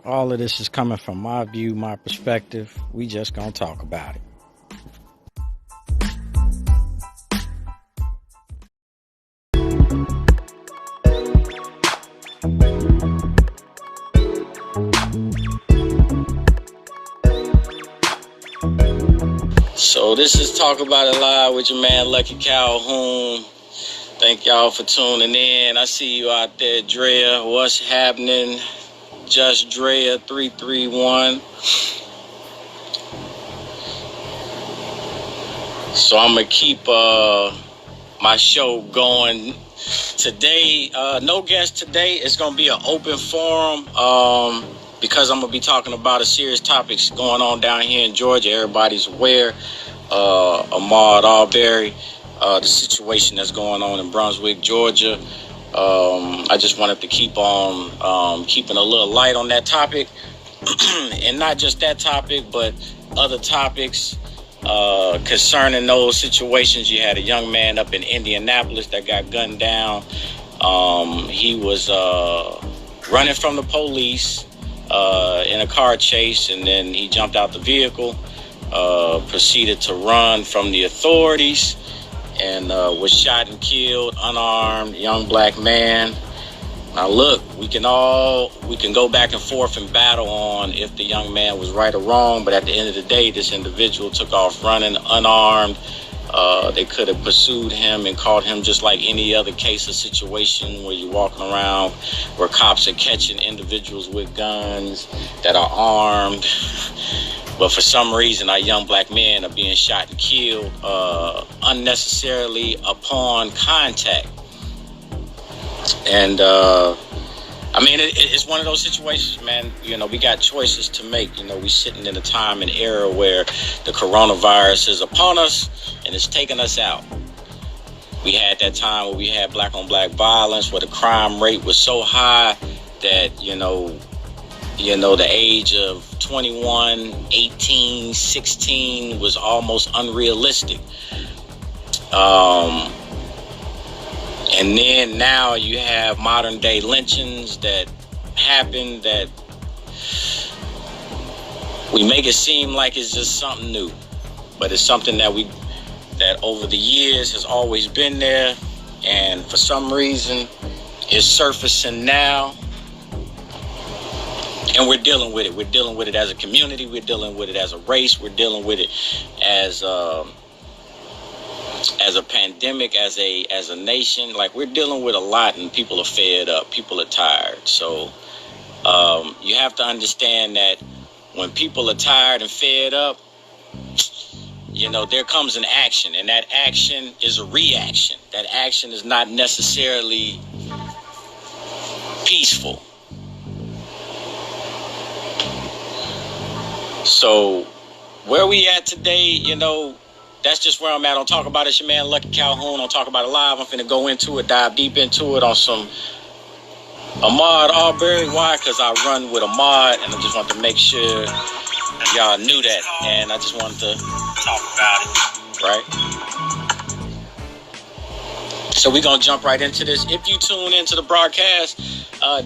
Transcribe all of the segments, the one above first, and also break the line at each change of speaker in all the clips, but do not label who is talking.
All of this is coming from my view, my perspective. We just gonna talk about it. So this is Talk About It Live with your man Lucky Calhoun. Thank y'all for tuning in. I see you out there, Drea. What's happening? Just Drea 331. So I'm gonna keep my show going today. No guest today. It's gonna be an open forum because I'm gonna be talking about a serious topics going on down here in Georgia. Everybody's aware. Ahmaud Arbery, the situation that's going on in Brunswick, Georgia. I just wanted to keep on keeping a little light on that topic, and not just that topic, but other topics concerning those situations. You had a young man up in Indianapolis that got gunned down. He was running from the police in a car chase, and then he jumped out the vehicle, proceeded to run from the authorities, and was shot and killed, unarmed, young black man. Now look, we can go back and forth and battle on if the young man was right or wrong, but at the end of the day, this individual took off running unarmed. They could have pursued him and caught him just like any other case or situation where you're walking around where cops are catching individuals with guns that are armed. But for some reason, our young black men are being shot and killed unnecessarily upon contact. And I mean, it's one of those situations, man. You know, we got choices to make. You know, we sitting in a time and era where the coronavirus is upon us and it's taking us out. We had that time where we had black on black violence, where the crime rate was so high that, you know, the age of 21, 18, 16 was almost unrealistic. And then now you have modern day lynchings that happen that we make it seem like it's just something new, but it's something that over the years has always been there, and for some reason is surfacing now, and we're dealing with it. We're dealing with it as a community. We're dealing with it as a race. We're dealing with it as a pandemic, as a nation. Like, we're dealing with a lot, and people are fed up. People are tired. So you have to understand that when people are tired and fed up, you know, there comes an action, and that action is a reaction. That action is not necessarily peaceful. So where we at today, you know, that's just where I'm at. I'll talk about it. It's your man Lucky Calhoun. I'll talk about it live. I'm finna go into it, dive deep into it on some Ahmaud Arbery. Why? Because I run with Ahmaud, and I just want to make sure y'all knew that. And I just wanted to talk about it, right? So we're going to jump right into this. If you tune into the broadcast,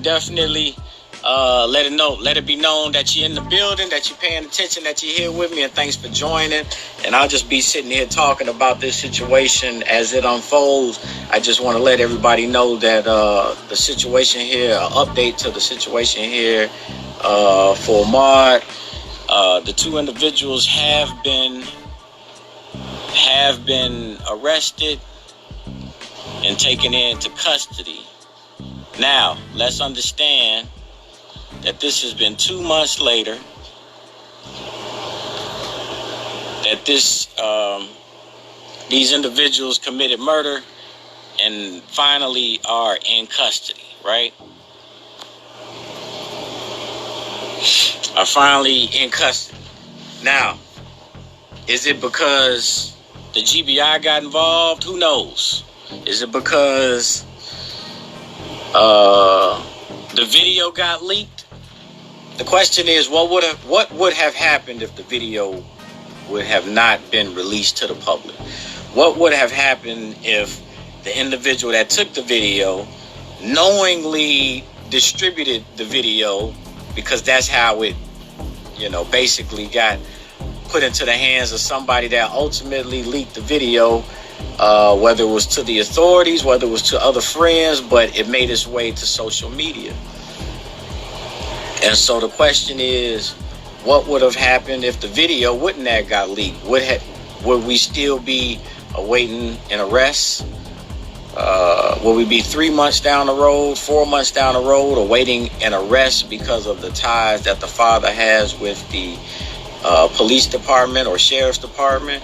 definitely let it be known that you're in the building, that you're paying attention, that you're here with me, and thanks for joining. And I'll just be sitting here talking about this situation as it unfolds. I just want to let everybody know that the situation here, an update to the situation here for Ahmaud. The two individuals have been arrested and taken into custody. Now, let's understand that this has been 2 months later, that these individuals committed murder and finally are in custody, right? Are finally in custody. Now, is it because the GBI got involved? Who knows? Is it because the video got leaked? The question is, what would have happened if the video would have not been released to the public? What would have happened if the individual that took the video knowingly distributed the video because that's how it, basically got put into the hands of somebody that ultimately leaked the video, whether it was to the authorities, whether it was to other friends, but it made its way to social media. And so the question is, what would have happened if the video wouldn't have got leaked? Would we still be awaiting an arrest? Will we be 3 months down the road, 4 months down the road, awaiting an arrest because of the ties that the father has with the police department or sheriff's department?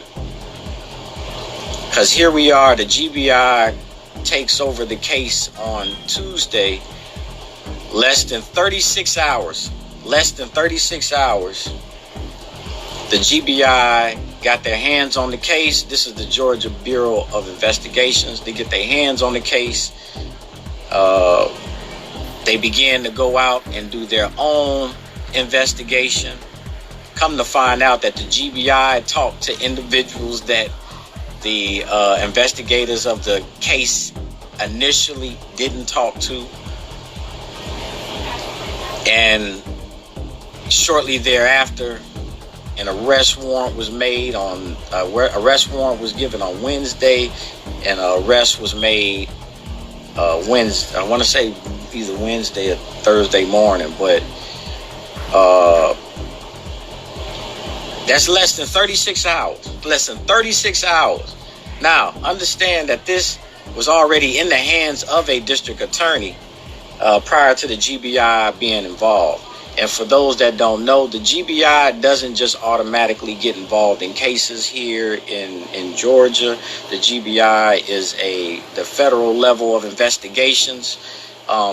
Because here we are, the GBI takes over the case on Tuesday. Less than 36 hours, the GBI got their hands on the case. This is the Georgia Bureau of Investigations. They get their hands on the case. They began to go out and do their own investigation. Come to find out that the GBI talked to individuals that the investigators of the case initially didn't talk to. And shortly thereafter, an arrest warrant was made arrest warrant was given on Wednesday, and an arrest was made Wednesday. I want to say either Wednesday or Thursday morning, but that's less than 36 hours. Less than 36 hours. Now, understand that this was already in the hands of a district attorney prior to the GBI being involved. And for those that don't know, the GBI doesn't just automatically get involved in cases here in Georgia. The GBI is the federal level of investigations.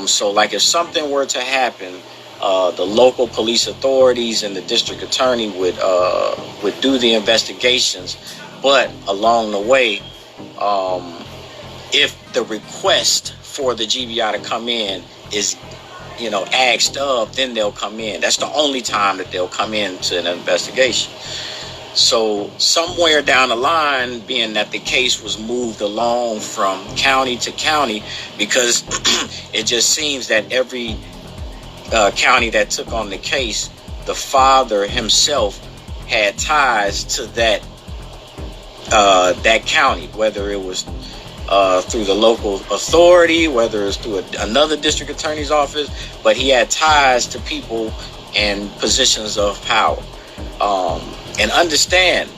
So like if something were to happen, the local police authorities and the district attorney would do the investigations. But along the way, if the request for the GBI to come in is asked of, then they'll come in. That's the only time that they'll come into an investigation. So somewhere down the line, being that the case was moved along from county to county, because it just seems that every county that took on the case, the father himself had ties to that county, whether it was through the local authority, whether it's through another district attorney's office, but he had ties to people and positions of power. And understand,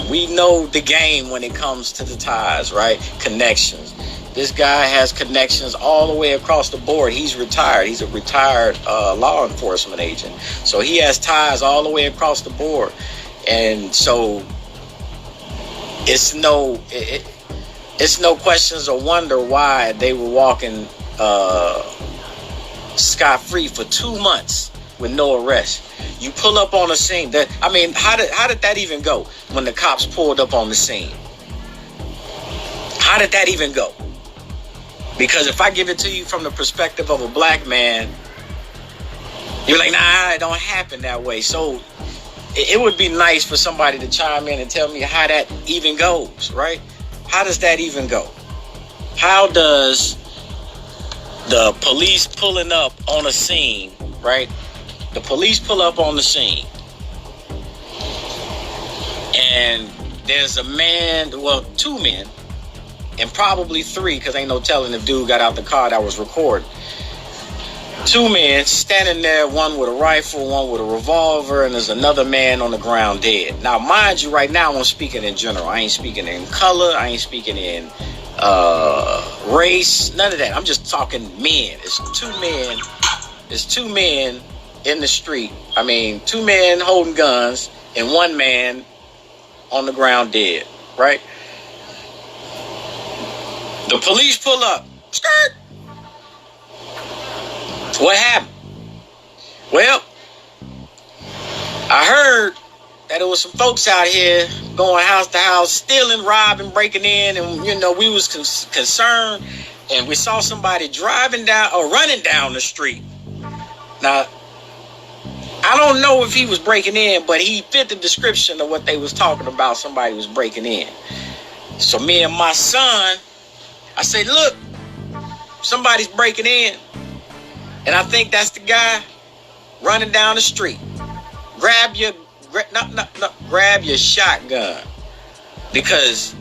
we know the game when it comes to the ties, right? Connections. This guy has connections all the way across the board. He's retired. He's a retired law enforcement agent. So he has ties all the way across the board. And so it's no questions or wonder why they were walking scot-free for 2 months with no arrest. You pull up on a scene how did that even go when the cops pulled up on the scene? How did that even go? Because if I give it to you from the perspective of a black man, you're like, nah, it don't happen that way. So it would be nice for somebody to chime in and tell me how that even goes, right? How does that even go? How does the police pulling up on a scene, right? The police pull up on the scene, and there's a man, well, two men, and probably three, because ain't no telling if dude got out the car that was recording. Two men standing there, one with a rifle, one with a revolver, and there's another man on the ground dead. Now, mind you, right now I'm speaking in general. I ain't speaking in color. I ain't speaking in race. None of that. I'm just talking men. It's two men in the street. I mean, two men holding guns and one man on the ground dead, right? The police pull up. Skirt. What happened? Well, I heard that there was some folks out here going house to house, stealing, robbing, breaking in, and we was concerned, and we saw somebody driving down or running down the street. Now, I don't know if he was breaking in, but he fit the description of what they was talking about. Somebody was breaking in. So me and my son, I said, look, somebody's breaking in. And I think that's the guy running down the street. Grab your shotgun. Because,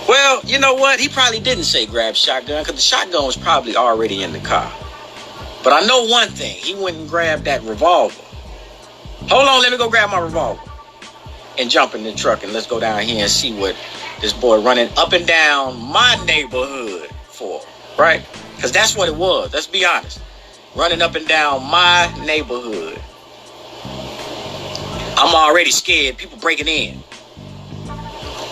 well, you know what? He probably didn't say grab shotgun because the shotgun was probably already in the car. But I know one thing. He went and grabbed that revolver. Hold on, let me go grab my revolver. And jump in the truck and let's go down here and see what this boy running up and down my neighborhood for, right? Because that's what it was. Let's be honest. Running up and down my neighborhood. I'm already scared. People breaking in.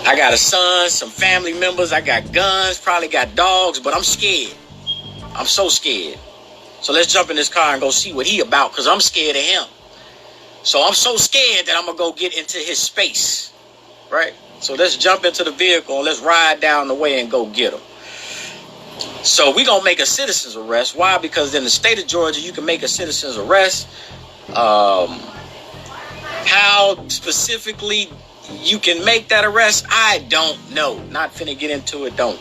I got a son, some family members. I got guns, probably got dogs, but I'm scared. I'm so scared. So let's jump in this car and go see what he about because I'm scared of him. So I'm so scared that I'm going to go get into his space, right? So let's jump into the vehicle and let's ride down the way and go get him. So we're going to make a citizen's arrest. Why? Because in the state of Georgia, you can make a citizen's arrest. How specifically you can make that arrest, I don't know. Not finna get into it, don't.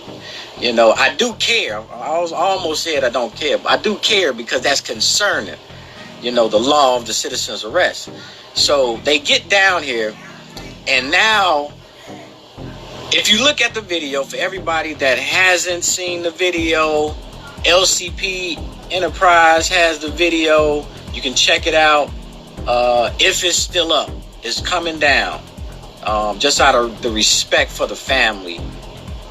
You know, I do care. I almost said I don't care, but I do care because that's concerning. You know, the law of the citizen's arrest. So they get down here, and now, if you look at the video, for everybody that hasn't seen the video, LCP Enterprise has the video. You can check it out. If it's still up, it's coming down. Just out of the respect for the family,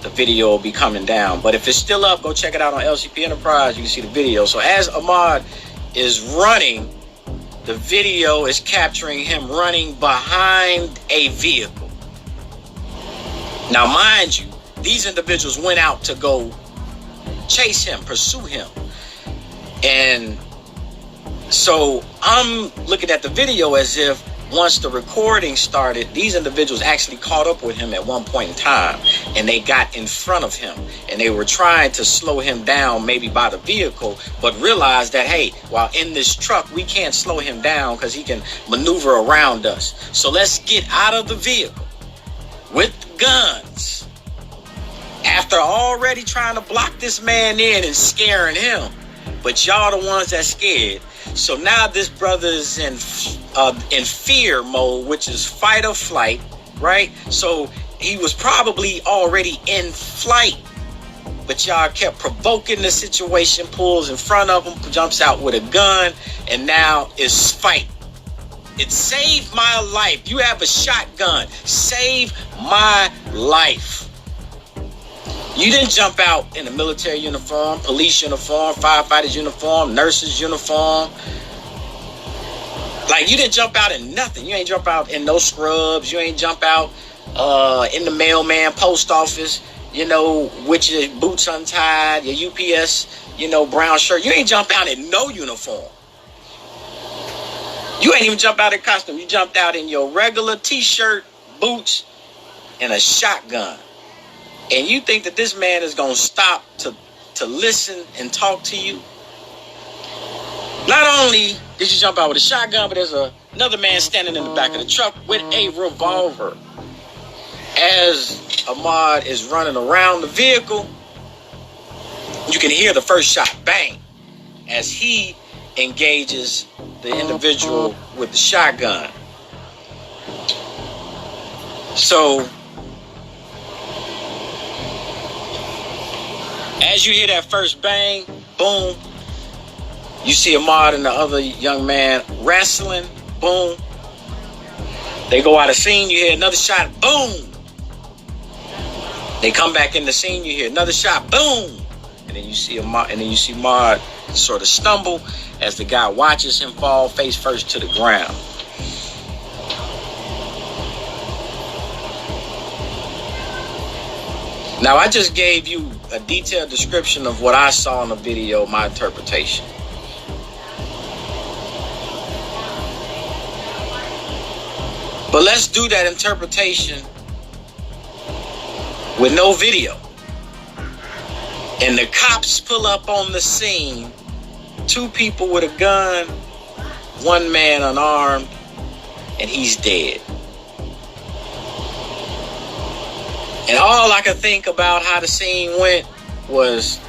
the video will be coming down. But if it's still up, go check it out on LCP Enterprise. You can see the video. So as Ahmaud is running, the video is capturing him running behind a vehicle. Now, mind you, these individuals went out to go chase him, pursue him. And so I'm looking at the video as if once the recording started, these individuals actually caught up with him at one point in time, and they got in front of him, and they were trying to slow him down maybe by the vehicle, but realized that, hey, while in this truck, we can't slow him down because he can maneuver around us. So let's get out of the vehicle with guns after already trying to block this man in and scaring him. But y'all the ones that scared. So now this brother is in fear mode, which is fight or flight, right? So he was probably already in flight, but y'all kept provoking the situation, pulls in front of him, jumps out with a gun, and now it's fight. It saved my life. You have a shotgun. Save my life. You didn't jump out in a military uniform, police uniform, firefighters uniform, nurses uniform. Like, you didn't jump out in nothing. You ain't jump out in no scrubs. You ain't jump out in the mailman post office, you know, with your boots untied, your UPS, you know, brown shirt. You ain't jump out in no uniform. You ain't even jump out in costume. You jumped out in your regular t-shirt, boots, and a shotgun. And you think that this man is going to stop to listen and talk to you? Not only did you jump out with a shotgun, but there's another man standing in the back of the truck with a revolver. As Ahmaud is running around the vehicle, you can hear the first shot, bang, as he engages the individual with the shotgun. So, as you hear that first bang, boom, you see Ahmaud and the other young man wrestling, boom. They go out of scene, you hear another shot, boom. They come back in the scene, you hear another shot, boom. And then you see Ahmaud sort of stumble as the guy watches him fall face first to the ground. Now, I just gave you a detailed description of what I saw in the video, my interpretation. But let's do that interpretation with no video. And the cops pull up on the scene, 2 people with a gun, 1 man unarmed, and he's dead. And all I could think about how the scene went was,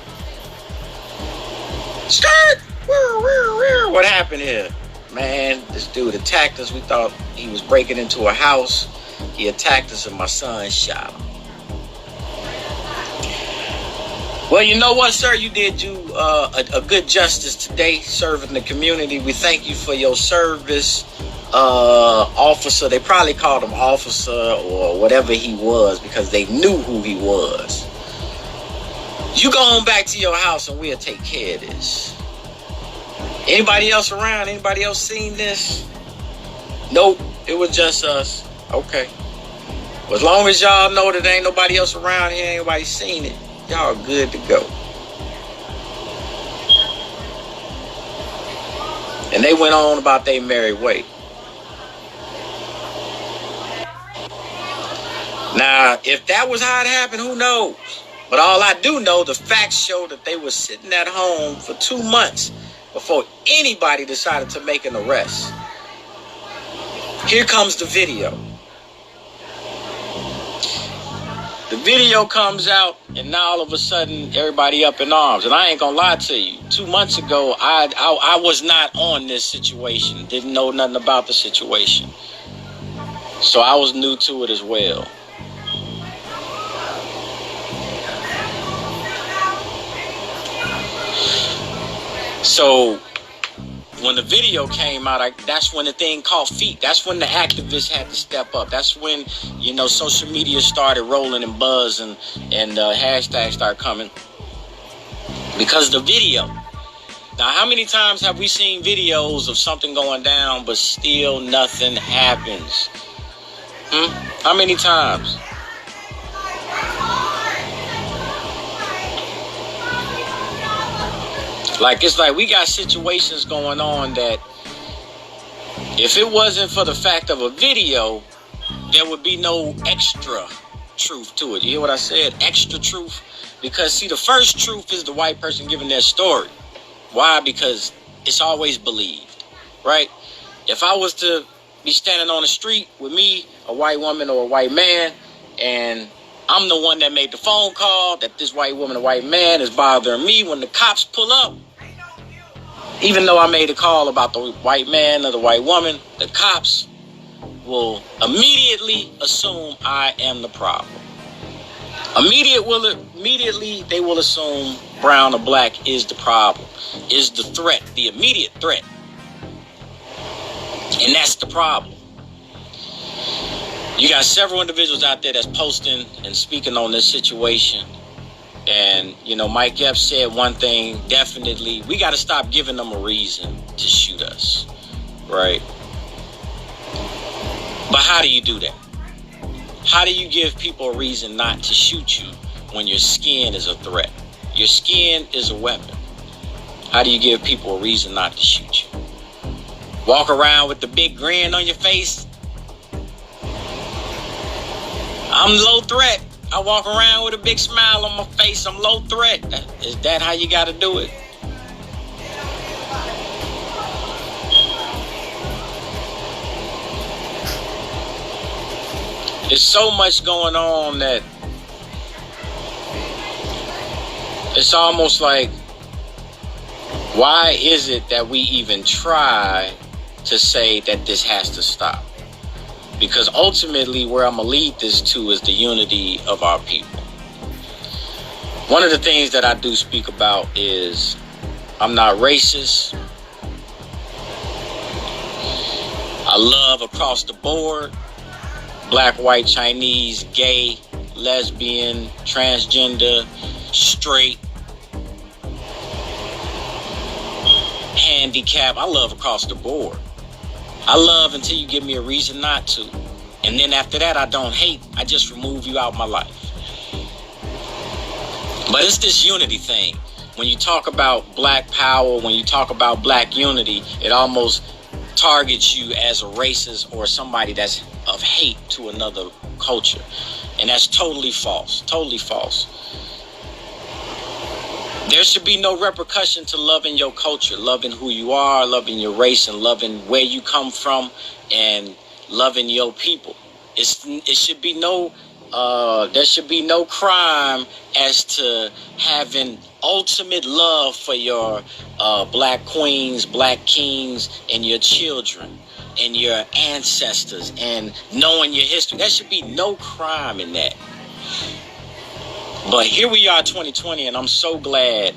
skirt, sir, what happened here? Man, this dude attacked us. We thought he was breaking into a house. He attacked us and my son shot him. Well, you know what, sir? You did a good justice today serving the community. We thank you for your service, officer. They probably called him officer or whatever he was because they knew who he was. You go on back to your house and we'll take care of this. Anybody else around? Anybody else seen this? Nope, it was just us. Okay. Well, as long as y'all know that ain't nobody else around here, ain't nobody seen it, y'all good to go. And they went on about their merry way. Now, if that was how it happened, who knows? But all I do know, the facts show that they were sitting at home for 2 months before anybody decided to make an arrest. Here comes the video. The video comes out, and now all of a sudden, everybody up in arms. And I ain't gonna lie to you. 2 months ago, I was not on this situation. Didn't know nothing about the situation. So I was new to it as well. So when the video came out, that's when the thing caught feet. That's when the activists had to step up. That's when, social media started rolling and buzz and hashtags started coming because of the video. Now, how many times have we seen videos of something going down, but still nothing happens? How many times? It's like we got situations going on that if it wasn't for the fact of a video, there would be no extra truth to it. You hear what I said? Extra truth. Because, see, the first truth is the white person giving their story. Why? Because it's always believed, right? If I was to be standing on the street with me, a white woman or a white man, and I'm the one that made the phone call that this white woman or white man is bothering me, when the cops pull up, even though I made a call about the white man or the white woman, the cops will immediately assume I am the problem. Immediately they will assume brown or black is the problem, is the threat, the immediate threat. And that's the problem. You got several individuals out there that's posting and speaking on this situation. And, Mike Epps said one thing, definitely, we got to stop giving them a reason to shoot us, right? But how do you do that? How do you give people a reason not to shoot you when your skin is a threat? Your skin is a weapon. How do you give people a reason not to shoot you? Walk around with the big grin on your face? I'm low threat. I walk around with a big smile on my face. I'm low threat. Is that how you got to do it? There's so much going on that it's almost like, why is it that we even try to say that this has to stop? Because ultimately, where I'm going to lead this to is the unity of our people. One of the things that I do speak about is I'm not racist. I love across the board. Black, white, Chinese, gay, lesbian, transgender, straight, handicap. I love across the board. I love until you give me a reason not to. And then after that, I don't hate. I just remove you out my life. But it's this unity thing. When you talk about black power, when you talk about black unity, it almost targets you as a racist or somebody that's of hate to another culture. And that's totally false. Totally false. There should be no repercussion to loving your culture, loving who you are, loving your race, and loving where you come from, and loving your people. It should be no, there should be no crime as to having ultimate love for your black queens, black kings, and your children and your ancestors and knowing your history. There should be no crime in that. But here we are, 2020, and I'm so glad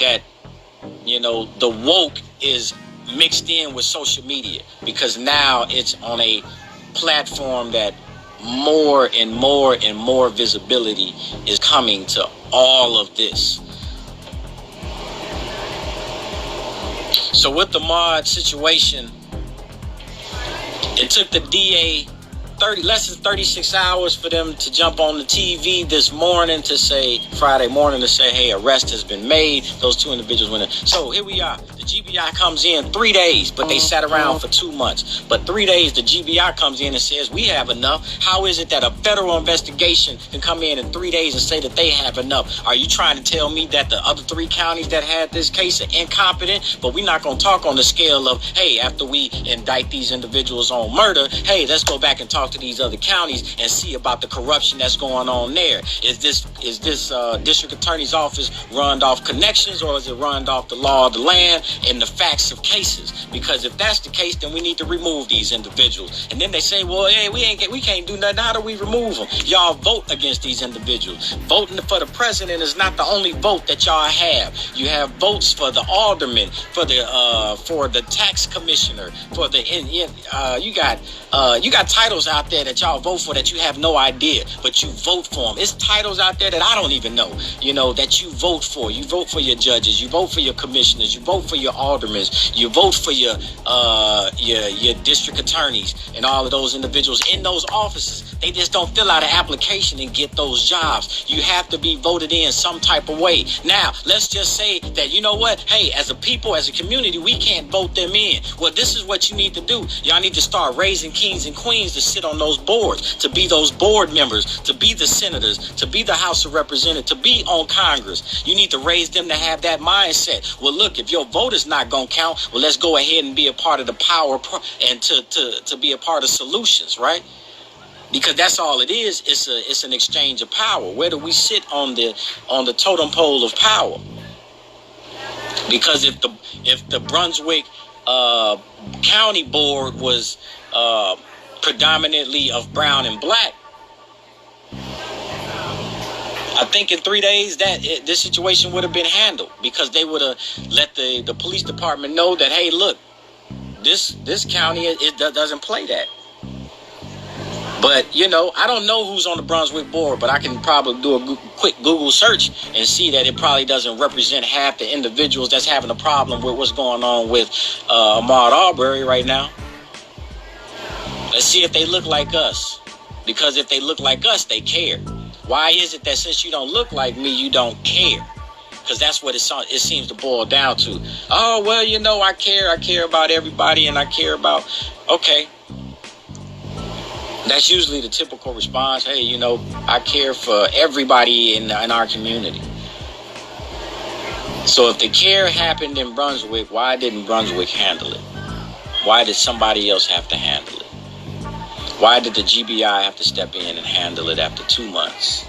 that, the woke is mixed in with social media, because now it's on a platform that more and more and more visibility is coming to all of this. So with the Ahmaud situation, it took the DA less than 36 hours for them to jump on the TV this morning to say, Friday morning, to say, hey, arrest has been made. Those two individuals went in. So here we are. The GBI comes in 3 days, but they sat around for 2 months. But 3 days, the GBI comes in and says, we have enough. How is it that a federal investigation can come in 3 days and say that they have enough? Are you trying to tell me that the other 3 counties that had this case are incompetent? But we're not going to talk on the scale of, hey, after we indict these individuals on murder, hey, let's go back and talk to these other counties and see about the corruption that's going on there. Is this district attorney's office run off connections, or is it run off the law of the land and the facts of cases? Because if that's the case, then we need to remove these individuals. And then they say, well, hey, we can't do nothing. How do we remove them? Y'all vote against these individuals. Voting for the president is not the only vote that y'all have. You have votes for the alderman, for the tax commissioner, for the you got titles out there that y'all vote for that you have no idea, but you vote for them. It's titles out there that I don't even know, that you vote for. You vote for your judges, you vote for your commissioners, you vote for your aldermen, you vote for your district attorneys and all of those individuals in those offices. They just don't fill out an application and get those jobs. You have to be voted in some type of way. Now, let's just say that, you know what? Hey, as a people, as a community, we can't vote them in. Well, this is what you need to do. Y'all need to start raising kings and queens to sit on those boards, to be those board members, to be the senators, to be the House of Representatives, to be on Congress. You need to raise them to have that mindset. Well, look, if your vote is not going to count, well, let's go ahead and be a part of the power and to be a part of solutions, right? Because that's all it is. It's an exchange of power. Where do we sit on the totem pole of power? Because if the Brunswick County Board was predominantly of brown and black, I think in 3 days this situation would have been handled, because they would have let the police department know that, hey, look, this county it doesn't play that. But, I don't know who's on the Brunswick board, but I can probably do a quick Google search and see that it probably doesn't represent half the individuals that's having a problem with what's going on with Ahmaud Arbery right now. Let's see if they look like us. Because if they look like us, they care. Why is it that since you don't look like me, you don't care? Because that's what it seems to boil down to. Oh, well, I care. I care about everybody, and I care about... Okay. That's usually the typical response. Hey, I care for everybody in our community. So if the care happened in Brunswick, why didn't Brunswick handle it? Why did somebody else have to handle it? Why did the GBI have to step in and handle it after 2 months?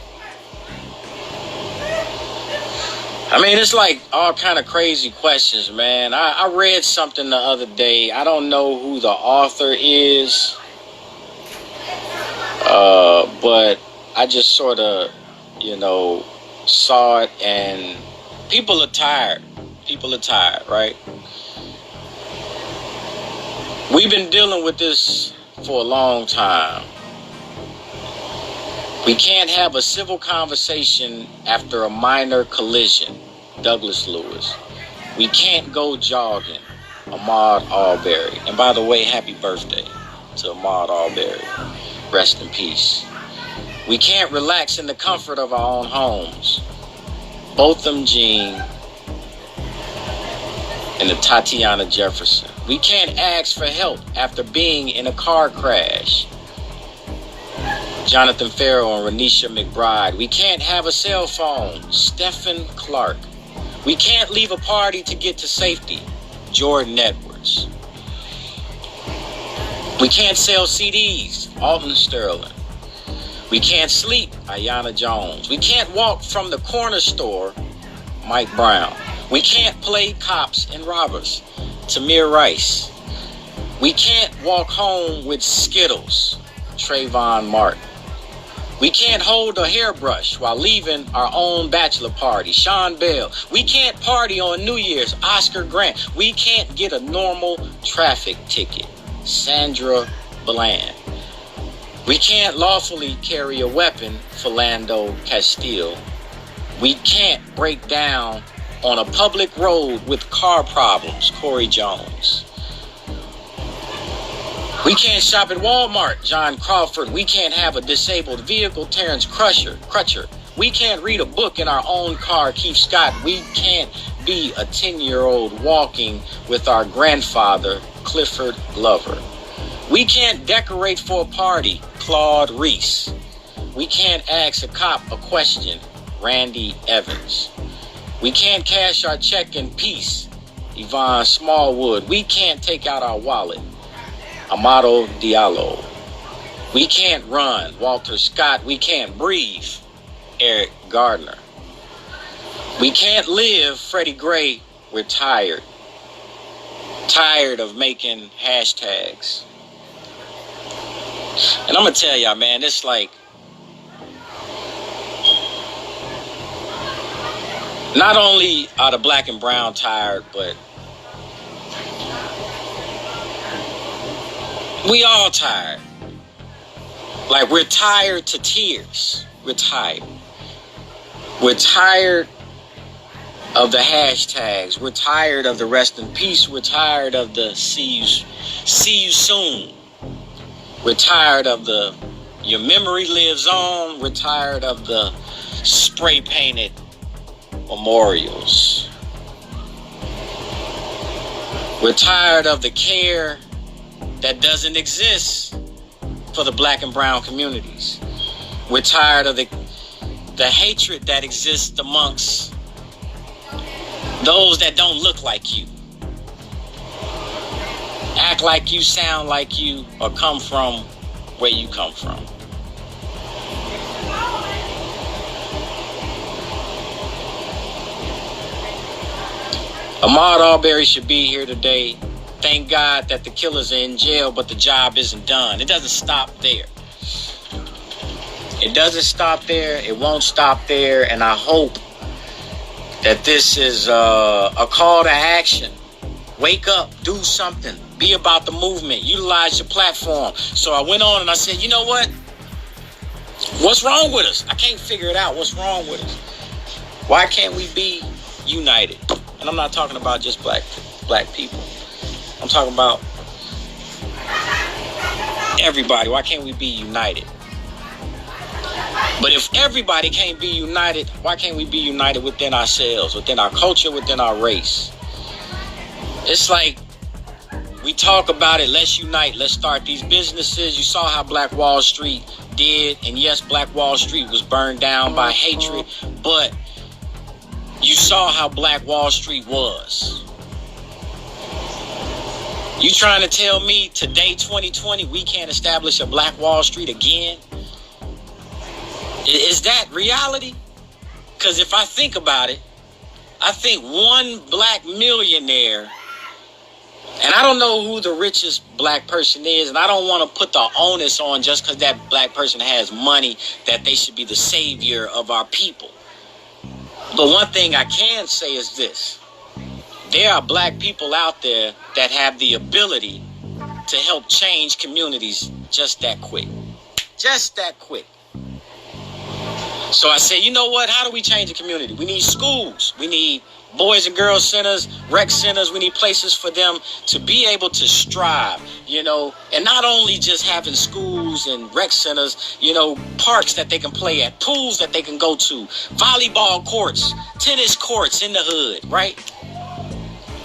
I mean, it's like all kind of crazy questions, man. I read something the other day. I don't know who the author is. But I just sort of, saw it, and people are tired. People are tired, right? We've been dealing with this for a long time. We can't have a civil conversation after a minor collision. Douglas Lewis. We can't go jogging. Ahmaud Arbery. And by the way, happy birthday to Ahmaud Arbery. Rest in peace. We can't relax in the comfort of our own homes. Botham Jean and the Tatiana Jefferson. We can't ask for help after being in a car crash. Jonathan Farrell and Renisha McBride. We can't have a cell phone. Stephen Clark. We can't leave a party to get to safety. Jordan Edwards. We can't sell CDs. Alton Sterling. We can't sleep. Ayanna Jones. We can't walk from the corner store Mike Brown. We can't play cops and robbers. Tamir Rice. We can't walk home with Skittles. Trayvon Martin. We can't hold a hairbrush while leaving our own bachelor party. Sean Bell. We can't party on New Year's. Oscar Grant. We can't get a normal traffic ticket. Sandra Bland. We can't lawfully carry a weapon. Philando Castile. We can't break down on a public road with car problems. Corey Jones. We can't shop at Walmart, John Crawford. We can't have a disabled vehicle, Terrence Crutcher. We can't read a book in our own car, Keith Scott. We can't be a 10-year-old walking with our grandfather, Clifford Glover. We can't decorate for a party, Claude Reese. We can't ask a cop a question, Randy Evans. We can't cash our check in peace, Yvonne Smallwood. We can't take out our wallet, Amado Diallo. We can't run, Walter Scott. We can't breathe, Eric Gardner. We can't live, Freddie Gray. We're tired. Tired of making hashtags. And I'm going to tell y'all, man, it's like, not only are the black and brown tired, but we all tired. Like, we're tired to tears. We're tired. We're tired of the hashtags. We're tired of the rest in peace. We're tired of the see you soon. We're tired of the your memory lives on. We're tired of the spray painted memorials. We're tired of the care that doesn't exist for the black and brown communities. We're tired of the hatred that exists amongst those that don't look like you, act like you, sound like you, or come from where you come from. Ahmaud Arbery should be here today. Thank God that the killers are in jail, but the job isn't done. It doesn't stop there. It doesn't stop there. It won't stop there. And I hope that this is a call to action. Wake up. Do something. Be about the movement. Utilize your platform. So I went on and I said, you know what? What's wrong with us? I can't figure it out. What's wrong with us? Why can't we be united? And I'm not talking about just black people. I'm talking about everybody. Why can't we be united? But if everybody can't be united, why can't we be united within ourselves, within our culture, within our race? It's like we talk about it, let's unite, let's start these businesses. You saw how Black Wall Street did, and yes, Black Wall Street was burned down by hatred, but you saw how Black Wall Street was. You trying to tell me today, 2020, we can't establish a Black Wall Street again? Is that reality? Because if I think about it, I think one black millionaire, and I don't know who the richest black person is, and I don't want to put the onus on just because that black person has money that they should be the savior of our people. But one thing I can say is this. There are black people out there that have the ability to help change communities just that quick. Just that quick. So I said, you know what? How do we change a community? We need schools. We need boys and girls centers, rec centers. We need places for them to be able to strive, you know, and not only just having schools and rec centers, you know, parks that they can play at, pools that they can go to, volleyball courts, tennis courts in the hood, right?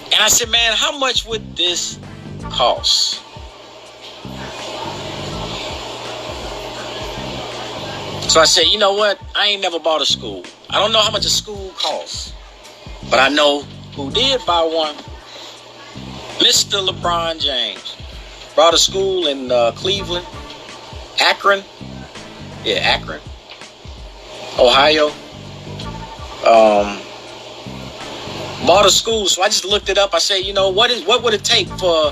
And I said, man, how much would this cost? So I said, you know what? I ain't never bought a school. I don't know how much a school costs, but I know who did buy one. Mr. LeBron James brought a school in Cleveland, Akron. Yeah, Akron, Ohio. Bought a school. So I just looked it up. I said, what would it take for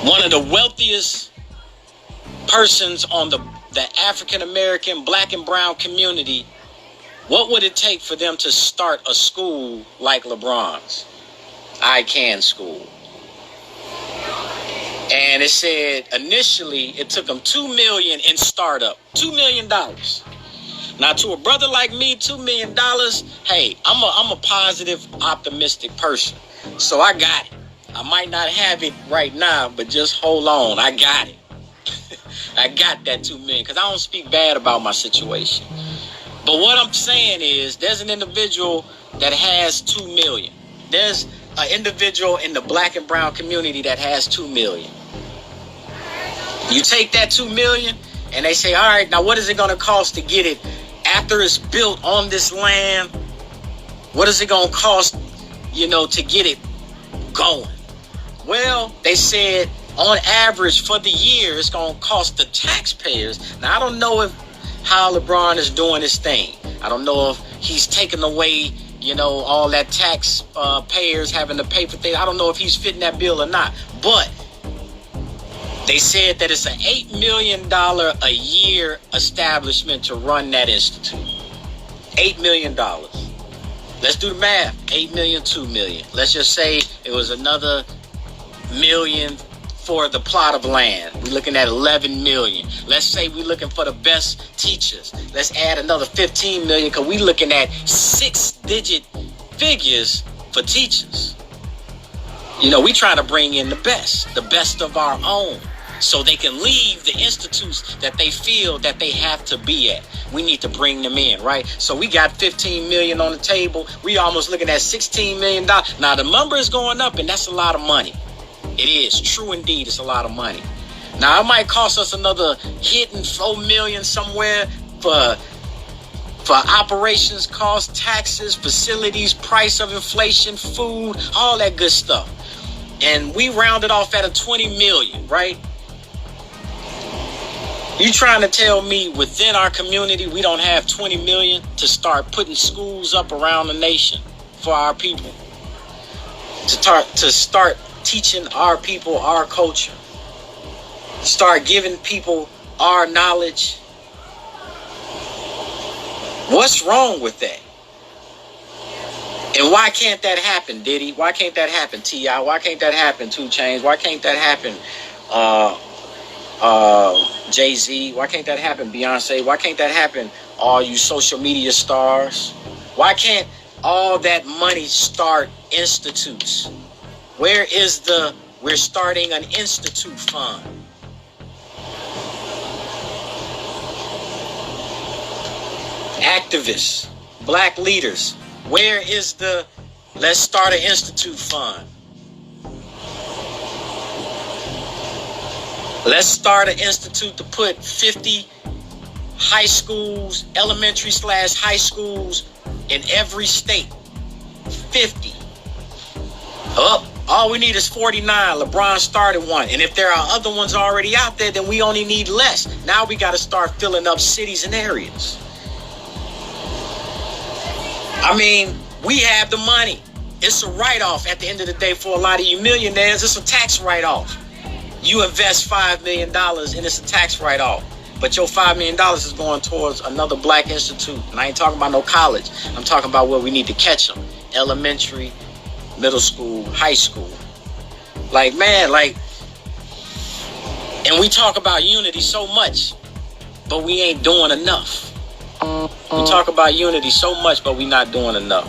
one of the wealthiest persons on the African American, black and brown community? What would it take for them to start a school like LeBron's I Can School? And it said initially it took them $2 million in startup. $2 million. Now, to a brother like me, $2 million, hey, I'm a positive, optimistic person. So I got it. I might not have it right now, but just hold on. I got it. I got that $2 million because I don't speak bad about my situation. But what I'm saying is there's an individual that has $2 million. There's an individual in the black and brown community that has $2 million. You take that $2 million and they say, all right, now what is it going to cost to get it after it's built on this land? What is it going to cost, to get it going? Well, they said on average for the year, it's going to cost the taxpayers. Now, I don't know how LeBron is doing his thing. I don't know if he's taking away, all that tax payers having to pay for things. I don't know if he's fitting that bill or not. But they said that it's an $8 million a year establishment to run that institute. $8 million. Let's do the math. 8 million, 2 million. Let's just say it was another million for the plot of land. We're looking at 11 million. Let's say we're looking for the best teachers. Let's add another 15 million because we're looking at 6-digit figures for teachers. We trying to bring in the best of our own, so they can leave the institutes that they feel that they have to be at. We need to bring them in, right? So we got 15 million on the table. We almost looking at $16 million. Now the number is going up, and that's a lot of money. It is true indeed. It's a lot of money. Now it might cost us another hidden 4 million somewhere for operations costs, taxes, facilities, price of inflation, food, all that good stuff. And we rounded off at a 20 million, right? You trying to tell me within our community we don't have 20 million to start putting schools up around the nation for our people? To start teaching our people our culture. Start giving people our knowledge. What's wrong with that? And why can't that happen, Diddy? Why can't that happen, T.I.? Why can't that happen, 2 Chainz? Why can't that happen, Jay-Z? Why can't that happen, Beyonce? Why can't that happen, all you social media stars? Why can't all that money start institutes? Where is we're starting an institute fund? Activists, black leaders, where is let's start an institute fund? Let's start an institute to put 50 high schools, elementary/high schools in every state. 50. All we need is 49. LeBron started one. And if there are other ones already out there, then we only need less. Now we got to start filling up cities and areas. I mean, we have the money. It's a write-off at the end of the day for a lot of you millionaires. It's a tax write-off. You invest $5 million and it's a tax write-off. But your $5 million is going towards another black institute. And I ain't talking about no college. I'm talking about where we need to catch them. Elementary, middle school, high school. And we talk about unity so much, but we ain't doing enough. We talk about unity so much, but we not doing enough.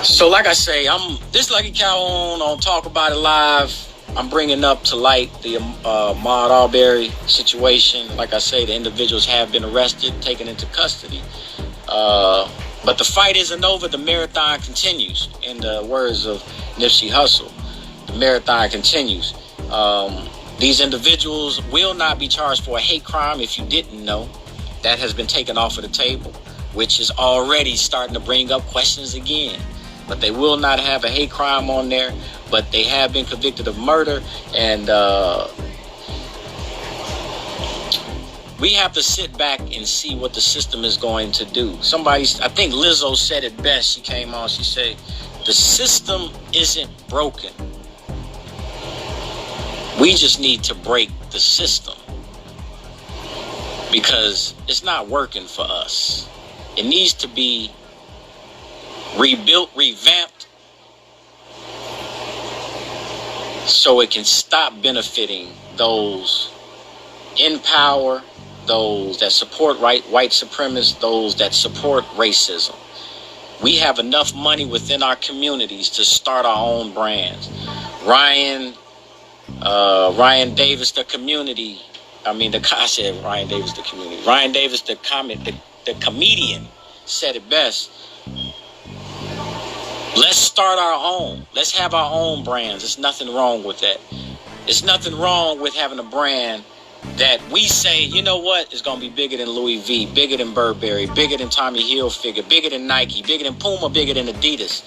So like I say, this Lucky Calhoun on Talk About It Live. I'm bringing up to light the Ahmaud Arbery situation. Like I say, the individuals have been arrested, taken into custody. But the fight isn't over. The marathon continues. In the words of Nipsey Hussle, the marathon continues. These individuals will not be charged for a hate crime. If you didn't know, that has been taken off of the table, which is already starting to bring up questions again. But they will not have a hate crime on there. But they have been convicted of murder. And We have to sit back and see what the system is going to do. I think Lizzo said it best. She came on, she said, the system isn't broken. We just need to break the system because it's not working for us. It needs to be rebuilt, revamped, so it can stop benefiting those in power, those that support white supremacists, those that support racism. We have enough money within our communities to start our own brands. Ryan Davis, the community. I said Ryan Davis, the community. Ryan Davis, the comedian, said it best. Let's start our own. Let's have our own brands. There's nothing wrong with that. There's nothing wrong with having a brand that we say, you know what, is going to be bigger than Louis V, bigger than Burberry, bigger than Tommy Hilfiger, bigger than Nike, bigger than Puma, bigger than Adidas.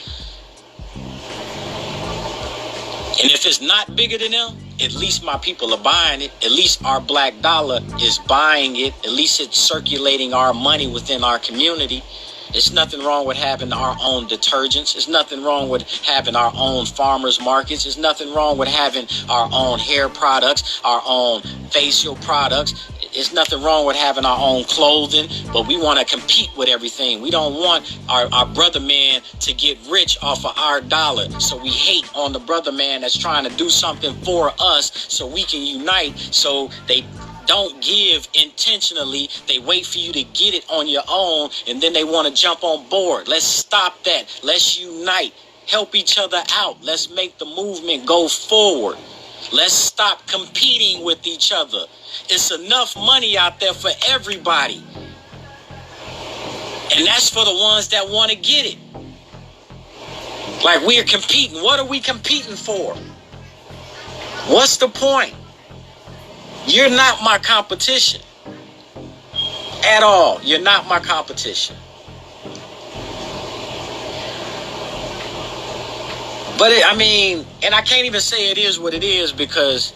And if it's not bigger than them, at least my people are buying it. At least our black dollar is buying it. At least it's circulating our money within our community. There's nothing wrong with having our own detergents. There's nothing wrong with having our own farmers markets. There's nothing wrong with having our own hair products, our own facial products. There's nothing wrong with having our own clothing, but we want to compete with everything. We don't want our brother man to get rich off of our dollar. So we hate on the brother man that's trying to do something for us so we can unite. So they don't give intentionally. They wait for you to get it on your own, and then they want to jump on board. Let's stop that. Let's unite. Help each other out. Let's make the movement go forward. Let's stop competing with each other. It's enough money out there for everybody. And that's for the ones that want to get it. Like, we're competing. What are we competing for? What's the point? You're not my competition at all. You're not my competition. But and I can't even say it is what it is, because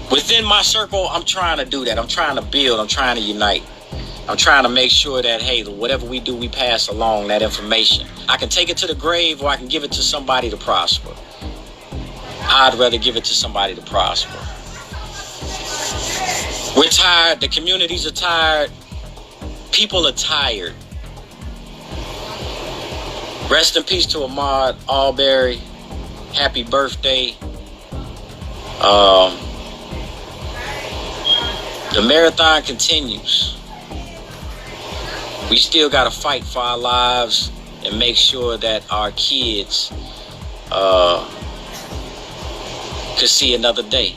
within my circle, I'm trying to do that. I'm trying to build. I'm trying to unite. I'm trying to make sure that, hey, whatever we do, we pass along that information. I can take it to the grave, or I can give it to somebody to prosper. I'd rather give it to somebody to prosper. We're tired. The communities are tired. People are tired. Rest in peace to Ahmaud Arbery. Happy birthday. The marathon continues. We still got to fight for our lives and make sure that our kids could see another day.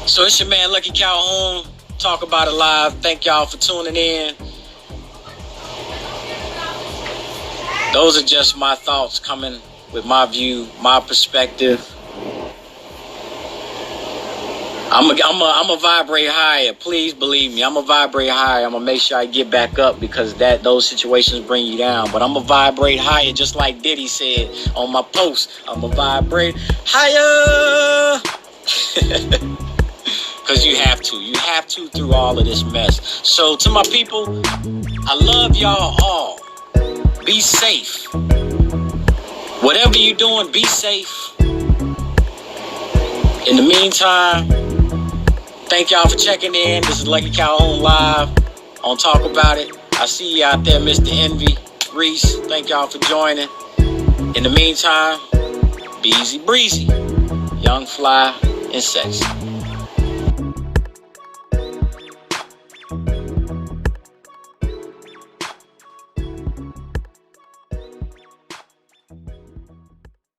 So it's your man Lucky Calhoun. Talk About It Live. Thank y'all for tuning in. Those are just my thoughts coming with my view, my perspective. I'm a vibrate higher. Please believe me. I'm a vibrate higher. I'm gonna make sure I get back up, because those situations bring you down. But I'm gonna vibrate higher, just like Diddy said on my post. I'm gonna vibrate higher. Because you have to through all of this mess. So to my people, I love y'all all. Be safe. Whatever you're doing, be safe. In the meantime, thank y'all for checking in. This is Lucky Calhoun live on Talk About It. I see you out there, Mr. Envy, Reese. Thank y'all for joining. In the meantime, be easy breezy, young, fly, and sexy.